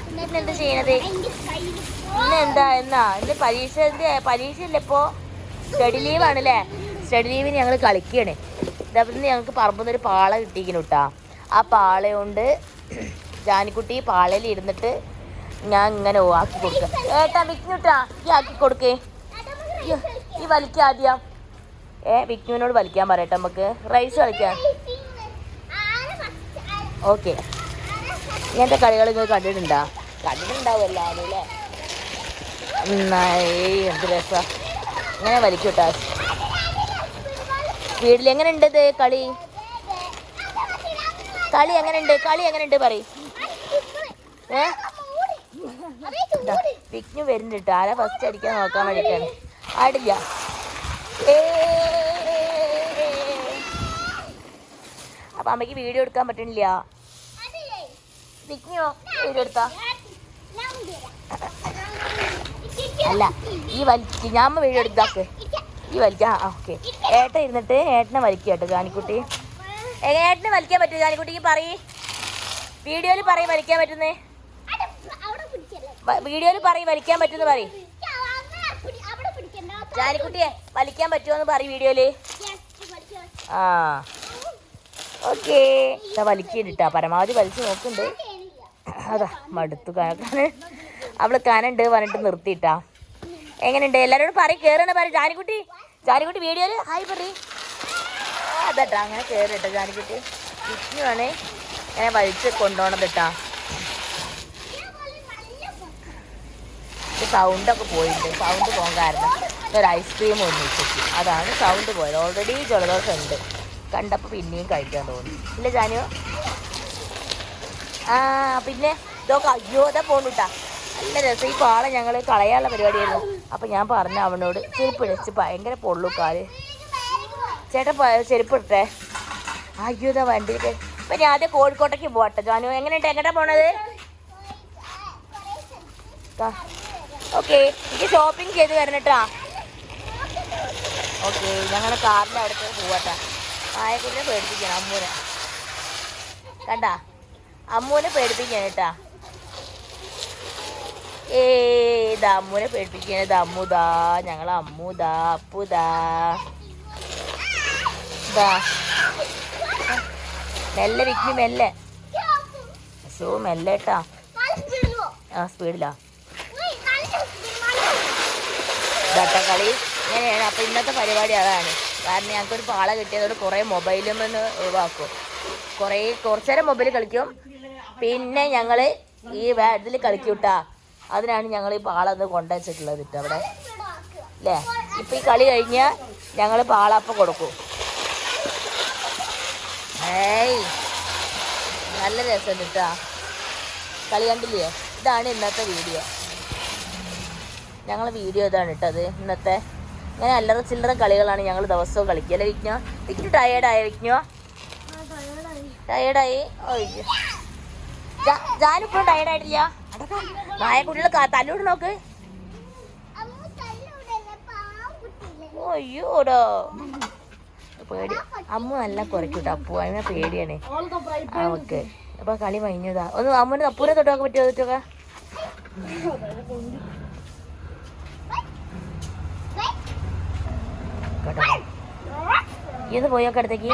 ഇന്നെന്താ ചെയ്യണത്? ഇന്ന് പരീക്ഷയല്ലേ ഇപ്പോൾ? സ്റ്റഡി ലീവാണല്ലേ? സ്റ്റഡി ലീവിന് ഞങ്ങൾ കളിക്കുകയാണ്. ഇതവിടുന്ന് ഞങ്ങൾക്ക് പറമ്പുന്നൊരു പാള കിട്ടിയിരിക്കുന്നു കേട്ടാ. ആ പാള കൊണ്ട് ജാനിക്കുട്ടി പാളയിൽ ഇരുന്നിട്ട് ഞാൻ ഇങ്ങനെ ആക്കി കൊടുക്കുക. ഏട്ടാ വിക്നുട്ടാ ഈ ആക്കി കൊടുക്കേ, ഈ വലിക്കുക ആദ്യം. വിക്നുവിനോട് വലിക്കാൻ പറയട്ടെ നമുക്ക്. റൈസ് കളിക്കാം. ഓക്കെ, ഇങ്ങനത്തെ കളികൾ നിങ്ങൾ കണ്ടിട്ടുണ്ടാവുമല്ലോ അല്ലേ? എന്ത് രസം. ഇങ്ങനെ വലിക്കൂട്ടാ. സ്പീഡിൽ എങ്ങനെ ഉണ്ട് ഇത് കളി എങ്ങനെയുണ്ട് പറയും. വിക്നു വരുന്നുണ്ട് കേട്ടോ. ആരാ ഫസ്റ്റ് അടിക്കാൻ നോക്കാൻ വേണ്ടിയിട്ടാണ്. ആടില്ല. അപ്പൊ അമ്മയ്ക്ക് വീഡിയോ എടുക്കാൻ പറ്റണില്ല. വിക്നു വീഡിയോ എടുത്താ അല്ല, ഈ വലിക്ക് ഞാൻ വീഡിയോ എടുത്താക്ക്. ഈ വലിക്കാം. ഓക്കെ, ഏട്ടൻ ഇരുന്നിട്ട് ഏട്ടനെ വലിക്കുക കേട്ടോ ജാനിക്കുട്ടി. ഏട്ടനെ വലിക്കാൻ പറ്റുമോ ജാനിക്കുട്ടിക്ക്? പറയ്, വീഡിയോയിൽ പറയും വലിക്കാൻ പറ്റുന്നേ. വീഡിയോയിൽ പറയും വലിക്കാൻ പറ്റുമെന്ന് പറയും. ജാനിക്കുട്ടിയെ വലിക്കാൻ പറ്റുമോന്ന് പറയും വീഡിയോയില്. ആ ഓക്കെ, വലിക്കുന്നുണ്ട്. പരമാവധി വലിച്ചു നോക്കുന്നുണ്ട്. അതാ മടുത്തു കാക്കാന്. അവള് കാനുണ്ട് പറഞ്ഞിട്ട് നിർത്തിയിട്ടാ. എങ്ങനെയുണ്ട് എല്ലാവരോടും പറയും. കയറണ പറയും. ജാനിക്കുട്ടി വീഡിയോയില് ഹായ് പറയും. അതാട്ടാ അങ്ങനെ കയറിട്ടോ ജാനിക്കുട്ടി. വിഷ്ണുവാണ് ഇങ്ങനെ വലിച്ച് കൊണ്ടുപോകണത് കേട്ടാ. സൗണ്ടൊക്കെ പോയിട്ടുണ്ട്. സൗണ്ട് പോകാൻ കാരണം ഒരു ഐസ്ക്രീം ഒന്നും വെച്ചു. അതാണ് സൗണ്ട് പോയത്. ഓൾറെഡി ജലദോഷം ഉണ്ട്. കണ്ടപ്പോൾ പിന്നെയും കഴിക്കാൻ തോന്നി. ഇല്ല ജാനു? പിന്നെ ഇതൊക്കെ അയ്യോ അതാ പോണൂട്ടാ. നല്ല രസം. ഈ പാള ഞങ്ങൾ കളയാനുള്ള പരിപാടിയായിരുന്നു. അപ്പം ഞാൻ പറഞ്ഞ അവനോട് ചെരുപ്പ് ഇടച്ച് ഭയങ്കര പൊള്ളുക്കാല്. ചേട്ടൻ ചെരുപ്പ് ഇട്ടേ. അയ്യോ ഇതാ വണ്ടിയിട്ട്. ഇപ്പം ഞാൻ ആദ്യം കോഴിക്കോട്ടേക്ക് പോകട്ടെ. ജാനു എങ്ങനെയുണ്ട്? എങ്ങോട്ടാ പോണത്? ഓക്കെ, എനിക്ക് ഷോപ്പിംഗ് ചെയ്ത് വരണട്ടാ. ഓക്കെ, ഞങ്ങൾ കാറിൻ്റെ അടുത്ത് പോവാട്ടാ. നായക്കുട്ടിനെ പേടിപ്പിക്കണം അമ്മൂനെ. കണ്ടാ, അമ്മൂനെ പേടിപ്പിക്കാൻ കേട്ടാ. ഇതാ അമ്മൂനെ പേടിപ്പിക്കാൻ. ഇത് അമ്മുതാ, ഞങ്ങൾ അമ്മൂതാ, അപ്പുതാ. ഇതാ മെല്ലെ വിക്നി മെല്ലെ. മെല്ലെ കേട്ടാ. സ്പീഡിലാ ഇതാട്ട കളി ഇങ്ങനെയാണ്. അപ്പം ഇന്നത്തെ പരിപാടി അതാണ്. കാരണം ഞങ്ങൾക്കൊരു പാള കിട്ടിയതോട് കുറേ മൊബൈലും ഒന്ന് ഒഴിവാക്കും. കുറച്ച് നേരം മൊബൈൽ കളിക്കും. പിന്നെ ഞങ്ങൾ ഈ ഇതിൽ കളിക്കും കേട്ടാ. അതിനാണ് ഞങ്ങൾ ഈ പാള ഒന്ന് കൊണ്ടുവച്ചിട്ടുള്ളത് കേട്ടോ അവിടെ അല്ലേ. ഇപ്പം ഈ കളി കഴിഞ്ഞാൽ ഞങ്ങൾ പാളപ്പം കൊടുക്കും. നല്ല രസമുണ്ട് കേട്ടാ. കളി കണ്ടില്ലേ? ഇതാണ് ഇന്നത്തെ വീഡിയോ. ഞങ്ങളെ വീഡിയോ ഇതാണ് ഇട്ടത് ഇന്നത്തെ. ഇങ്ങനെ അല്ലറ ചില്ലറ കളികളാണ് ഞങ്ങൾ ദിവസവും കളിക്കുക അല്ലേ വിക്നോ? വിക്നു ടയേർഡായോ വിക്നോ? ടയേർഡായി. ഓയ്യോ, ജാനിപ്പോഴും ടയേർഡായിട്ടില്ല. നായക്കുട്ടികൾ തല്ലൂട് നോക്ക്. അയ്യോടോ പേടി. അമ്മ നല്ല കുറയ്ക്കൂട്ടോ. അപ്പു അതിനെ പേടിയാണ് ഓക്കെ. അപ്പൊ കളി കഴിഞ്ഞതാ. ഒന്ന് അമ്മൂന് അപ്പൂനെ തൊട്ടാക്കാൻ പറ്റുമോ? തൊട്ടൊക്കെ ഇത് പോയൊക്കെ അടുത്തേക്ക്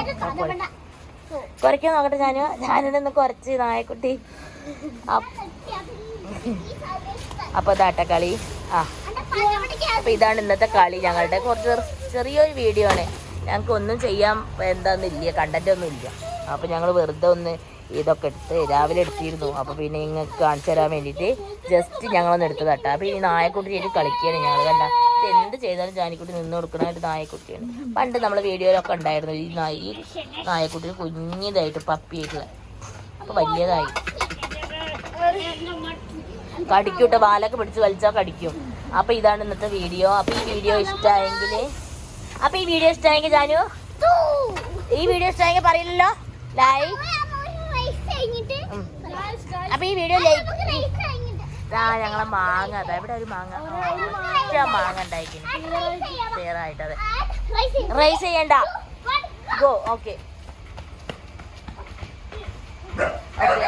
കുറയ്ക്കാൻ നോക്കട്ടെ. ഞാനിവിടെ കുറച്ച് നായക്കുട്ടി. അപ്പൊ ഇതാട്ട കളി. അപ്പൊ ഇതാണ് ഇന്നത്തെ കളി ഞങ്ങളുടെ. കുറച്ച് ചെറിയൊരു വീഡിയോ ആണ്. ഞങ്ങൾക്ക് ഒന്നും ചെയ്യാൻ എന്താന്നില്ല, കണ്ടന്റ് ഒന്നും ഇല്ല. അപ്പൊ ഞങ്ങൾ വെറുതെ ഒന്ന് ഇതൊക്കെ എടുത്ത് രാവിലെ എടുത്തിരുന്നു. അപ്പോൾ പിന്നെ നിങ്ങൾക്ക് കാണിച്ചു തരാൻ വേണ്ടിയിട്ട് ജസ്റ്റ് ഞങ്ങളൊന്ന് എടുത്തതാട്ടാ. അപ്പോൾ ഈ നായക്കുട്ടിയായിട്ട് കളിക്കുകയാണ് ഞങ്ങൾ. കണ്ട ഇത് എന്ത് ചെയ്താലും ജാനിക്കുട്ടി നിന്ന് കൊടുക്കുന്ന ഒരു നായക്കുട്ടിയാണ്. പണ്ട് നമ്മൾ വീഡിയോയിലൊക്കെ ഉണ്ടായിരുന്നു ഈ നായക്കുട്ടി കുഞ്ഞിതായിട്ട് പപ്പിയായിട്ടുള്ള. അപ്പോൾ വലിയതായി കടിക്കൂട്ടോ. വാലൊക്കെ പിടിച്ച് വലിച്ചാൽ കടിക്കും. അപ്പോൾ ഇതാണ് ഇന്നത്തെ വീഡിയോ. അപ്പോൾ ഈ വീഡിയോ ഇഷ്ടമായെങ്കിൽ ജാനു ഈ വീഡിയോ ഇഷ്ടമായെങ്കിൽ പറയില്ലല്ലോ ലൈക്ക്. അപ്പൊ ഈ വീഡിയോ ഞങ്ങളെ മാങ്ങ അതാ ഇവിടെ ഒരു മാങ്ങ മാങ്ങ ഉണ്ടായിരിക്കുന്നു ക്ലിയർ ആയിട്ട്. അതെ റൈസ് ചെയ്യണ്ട. Go okay.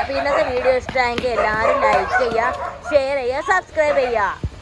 അപ്പോൾ ഇന്നത്തെ വീഡിയോ ഇഷ്ടമായെങ്കിൽ എല്ലാവരും ലൈക്ക് ചെയ്യുക, ഷെയർ ചെയ്യുക, സബ്സ്ക്രൈബ് ചെയ്യുക.